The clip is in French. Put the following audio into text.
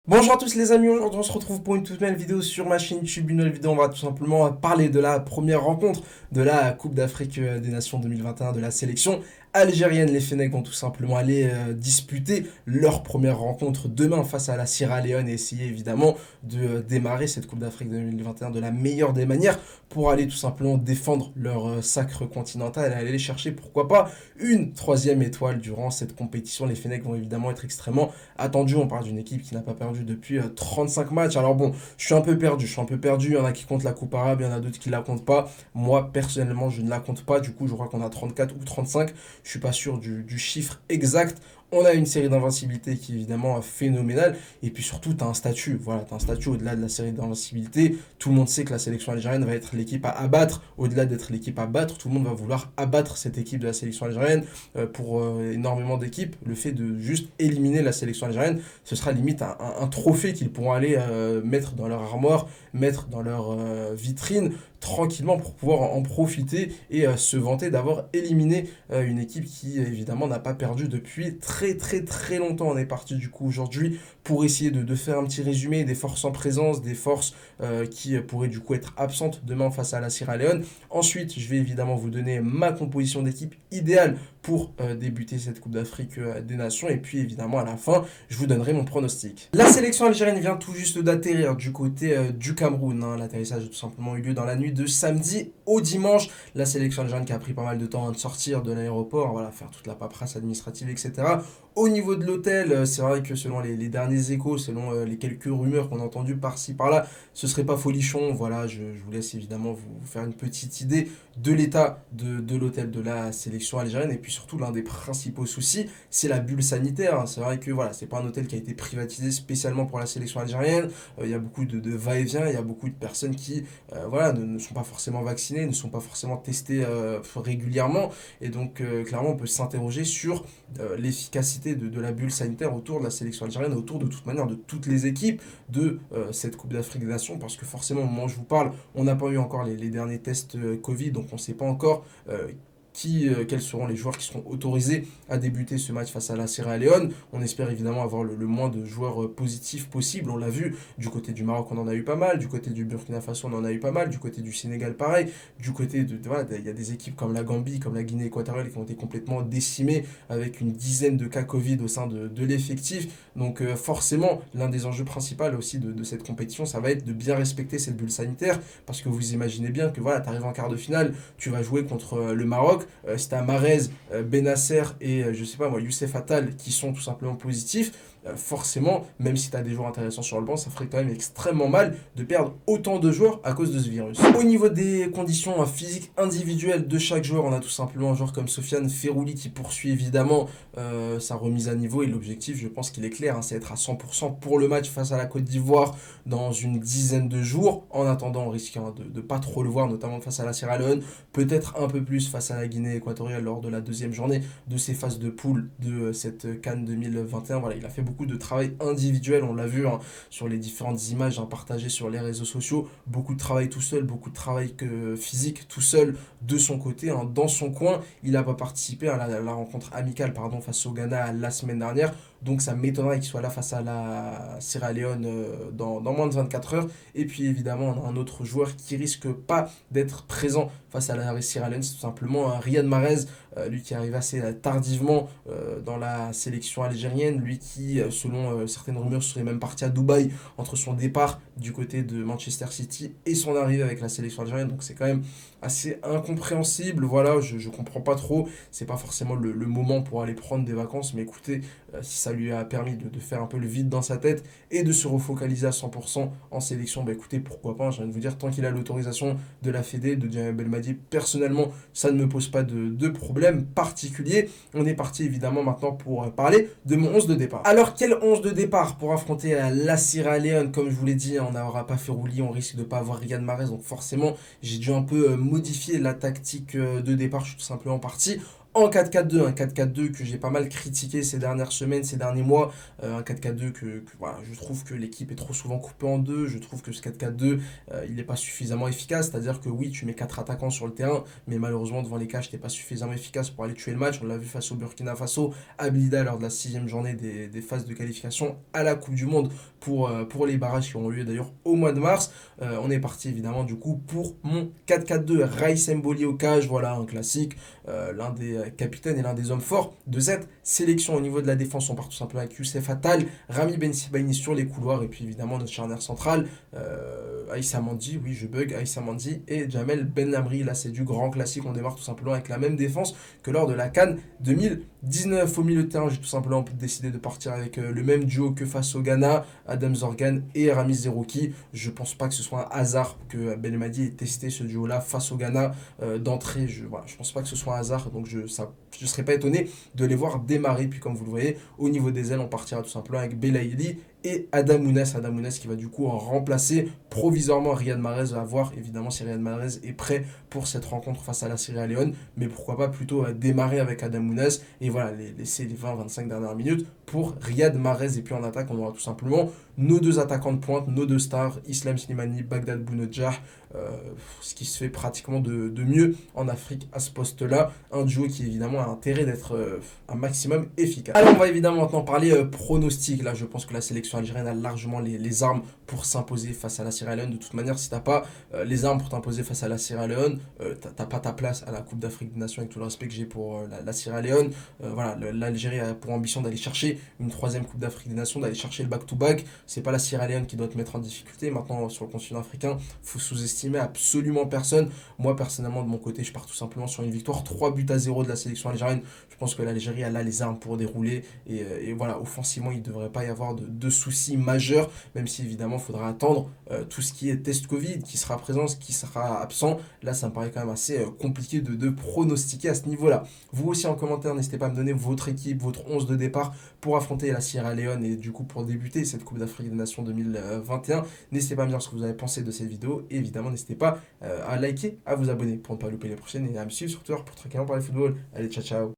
Bonjour à tous les amis, aujourd'hui on se retrouve pour une toute nouvelle vidéo sur ma chaîne YouTube. Une nouvelle vidéo, on va tout simplement parler de la première rencontre de la Coupe d'Afrique des Nations 2021 de la sélection algérienne. Les Fennecs vont tout simplement aller disputer leur première rencontre demain face à la Sierra Leone et essayer évidemment de démarrer cette Coupe d'Afrique 2021 de la meilleure des manières pour aller tout simplement défendre leur sacre continental et aller chercher pourquoi pas une troisième étoile durant cette compétition. Les Fennecs vont évidemment être extrêmement attendus. On parle d'une équipe qui n'a pas perdu depuis 35 matchs. Alors bon, je suis un peu perdu. Il y en a qui comptent la Coupe arabe, il y en a d'autres qui la comptent pas. Moi, personnellement, je ne la compte pas. Du coup, je crois qu'on a 34 ou 35. Je suis pas sûr du chiffre exact. On a une série d'invincibilité qui est évidemment phénoménale. Et puis surtout, tu as un statut. Voilà, tu as un statut au-delà de la série d'invincibilité. Tout le monde sait que la sélection algérienne va être l'équipe à abattre. Au-delà d'être l'équipe à battre, tout le monde va vouloir abattre cette équipe de la sélection algérienne. Pour énormément d'équipes, le fait de juste éliminer la sélection algérienne, ce sera limite un trophée qu'ils pourront aller mettre dans leur armoire, mettre dans leur vitrine tranquillement pour pouvoir en profiter et se vanter d'avoir éliminé une équipe qui évidemment n'a pas perdu depuis très longtemps. On est parti du coup aujourd'hui pour essayer de faire un petit résumé des forces en présence, des forces qui pourraient du coup être absentes demain face à la Sierra Leone. Ensuite, je vais évidemment vous donner ma composition d'équipe idéale pour débuter cette Coupe d'Afrique des Nations. Et puis évidemment à la fin, je vous donnerai mon pronostic. La sélection algérienne vient tout juste d'atterrir du côté du Cameroun. L'atterrissage a tout simplement eu lieu dans la nuit de samedi au dimanche. La sélection algérienne qui a pris pas mal de temps à sortir de l'aéroport, voilà, faire toute la paperasse administrative, etc. Au niveau de l'hôtel, c'est vrai que selon les derniers échos, selon les quelques rumeurs qu'on a entendues par-ci par-là, ce serait pas folichon. Voilà, je vous laisse évidemment vous faire une petite idée de l'état de l'hôtel de la sélection algérienne. Et puis surtout, l'un des principaux soucis, c'est la bulle sanitaire. C'est vrai que voilà, c'est pas un hôtel qui a été privatisé spécialement pour la sélection algérienne. Il y a beaucoup de va-et-vient, il y a beaucoup de personnes qui voilà, ne sont pas forcément vaccinées, ne sont pas forcément testées régulièrement. Et donc, clairement, on peut s'interroger sur l'efficacité de la bulle sanitaire autour de la sélection algérienne, autour de toute manière de toutes les équipes de cette Coupe d'Afrique des Nations, parce que forcément, au moment où je vous parle, on n'a pas eu encore les derniers tests Covid, donc on ne sait pas encore quels seront les joueurs qui seront autorisés à débuter ce match face à la Sierra Leone. On espère évidemment avoir le moins de joueurs positifs possible. On l'a vu, du côté du Maroc, on en a eu pas mal. Du côté du Burkina Faso, on en a eu pas mal. Du côté du Sénégal, pareil. Du côté voilà, il y a des équipes comme la Gambie, comme la Guinée équatoriale qui ont été complètement décimées avec une dizaine de cas Covid au sein de l'effectif. Donc forcément, l'un des enjeux principaux aussi de cette compétition, ça va être de bien respecter cette bulle sanitaire. Parce que vous imaginez bien que voilà, tu arrives en quart de finale, tu vas jouer contre le Maroc. Si tu as Mahrez, Benasser et je sais pas moi, Youssef Attal qui sont tout simplement positifs, forcément, même si tu as des joueurs intéressants sur le banc, ça ferait quand même extrêmement mal de perdre autant de joueurs à cause de ce virus. Au niveau des conditions physiques individuelles de chaque joueur, on a tout simplement un joueur comme Sofiane Ferrouli qui poursuit évidemment sa remise à niveau et l'objectif, je pense qu'il est clair, c'est être à 100% pour le match face à la Côte d'Ivoire dans une dizaine de jours. En attendant, on risque de ne pas trop le voir, notamment face à la Sierra Leone, peut-être un peu plus face à la Guinée équatoriale lors de la deuxième journée de ces phases de poule de cette CAN 2021. Voilà, il a fait beaucoup de travail individuel, on l'a vu sur les différentes images partagées sur les réseaux sociaux. Beaucoup de travail tout seul, beaucoup de travail physique tout seul de son côté, dans son coin. Il n'a pas participé à la rencontre amicale face au Ghana la semaine dernière. Donc ça m'étonnerait qu'il soit là face à la Sierra Leone dans moins de 24 heures. Et puis évidemment, on a un autre joueur qui risque pas d'être présent face à la Sierra Leone, c'est tout simplement Riyad Mahrez, lui qui arrive assez tardivement dans la sélection algérienne, lui qui, selon certaines rumeurs, serait même parti à Dubaï entre son départ du côté de Manchester City et son arrivée avec la sélection algérienne. Donc c'est quand même assez incompréhensible. Voilà, je comprends pas trop. C'est pas forcément le moment pour aller prendre des vacances, mais écoutez, si ça lui a permis de faire un peu le vide dans sa tête et de se refocaliser à 100% en sélection, bah écoutez, pourquoi pas, j'ai envie de vous dire, tant qu'il a l'autorisation de la Fédé, de Djamel Belmadi, personnellement, ça ne me pose pas de problème particulier. On est parti évidemment maintenant pour parler de mon 11 de départ. Alors, quel 11 de départ pour affronter la Sierra Leone? Comme je vous l'ai dit, on n'aura pas fait roulis, on risque de ne pas avoir Riyad Mahrez, donc forcément, j'ai dû un peu modifier la tactique de départ. Je suis tout simplement parti en 4-4-2, un 4-4-2 que j'ai pas mal critiqué ces dernières semaines, ces derniers mois, un 4-4-2 voilà, je trouve que l'équipe est trop souvent coupée en deux, je trouve que ce 4-4-2, il n'est pas suffisamment efficace, c'est-à-dire que oui, tu mets 4 attaquants sur le terrain, mais malheureusement devant les cages, tu n'es pas suffisamment efficace pour aller tuer le match, on l'a vu face au Burkina Faso, à Blida lors de la 6e journée des phases de qualification à la Coupe du Monde pour les barrages qui auront lieu d'ailleurs au mois de mars. On est parti évidemment du coup pour mon 4-4-2, Raïs Mboli au cage, voilà un classique, l'un des capitaine et l'un des hommes forts de cette sélection. Au niveau de la défense, on part tout simplement avec Youssef Attal, Rami Ben Sebaini sur les couloirs et puis évidemment notre charnière centrale, Aïssa Mandi, oui je bug, Aïssa Mandi et Jamel Ben Lamri. Là c'est du grand classique, on démarre tout simplement avec la même défense que lors de la CAN 2019. Au milieu de terrain, j'ai tout simplement décidé de partir avec le même duo que face au Ghana, Adam Zorgan et Ramiz Zerouki. Je pense pas que ce soit un hasard que Ben Madi ait testé ce duo-là face au Ghana d'entrée. Voilà, je pense pas que ce soit un hasard, donc je ne serais pas étonné de les voir démarrer. Puis comme vous le voyez, au niveau des ailes, on partira tout simplement avec Belaïli et Adam Mounès. Adam Mounès qui va du coup en remplacer provisoirement Riyad Mahrez. À voir évidemment si Riyad Mahrez est prêt pour cette rencontre face à la Sierra Leone, mais pourquoi pas plutôt démarrer avec Adam Mounès et voilà, laisser les 20-25 dernières minutes pour Riyad Mahrez. Et puis en attaque, on aura tout simplement nos deux attaquants de pointe, nos deux stars, Islam Slimani, Bagdad Bounedjah, ce qui se fait pratiquement de mieux en Afrique à ce poste-là. Un duo qui évidemment a intérêt d'être un maximum efficace. Alors on va évidemment maintenant parler pronostic. Là je pense que la sélection algérienne a largement les armes pour s'imposer face à la Sierra Leone. De toute manière, si t'as pas les armes pour t'imposer face à la Sierra Leone, t'as pas ta place à la Coupe d'Afrique des Nations, avec tout le respect que j'ai pour la Sierra Leone. Voilà, l'Algérie a pour ambition d'aller chercher une 3e Coupe d'Afrique des Nations, d'aller chercher le back-to-back. C'est pas la Sierra Leone qui doit te mettre en difficulté. Maintenant, sur le continent africain, faut sous-estimer absolument personne. Moi, personnellement, de mon côté, je pars tout simplement sur une victoire 3-0 de la sélection algérienne. Je pense que l'Algérie, elle a les armes pour dérouler. Et voilà, offensivement, il ne devrait pas y avoir de soucis majeurs, même si évidemment, il faudra attendre tout ce qui est test Covid, qui sera présent, qui sera absent. Là, ça me paraît quand même assez compliqué de pronostiquer à ce niveau-là. Vous aussi, en commentaire, n'hésitez pas à me donner votre équipe, votre 11 de départ pour affronter la Sierra Leone et du coup pour débuter cette Coupe d'Afrique des Nations 2021. N'hésitez pas à me dire ce que vous avez pensé de cette vidéo. Et évidemment, n'hésitez pas à liker, à vous abonner pour ne pas louper les prochaines et à me suivre sur Twitter pour tranquillement parler football. Allez, ciao ciao.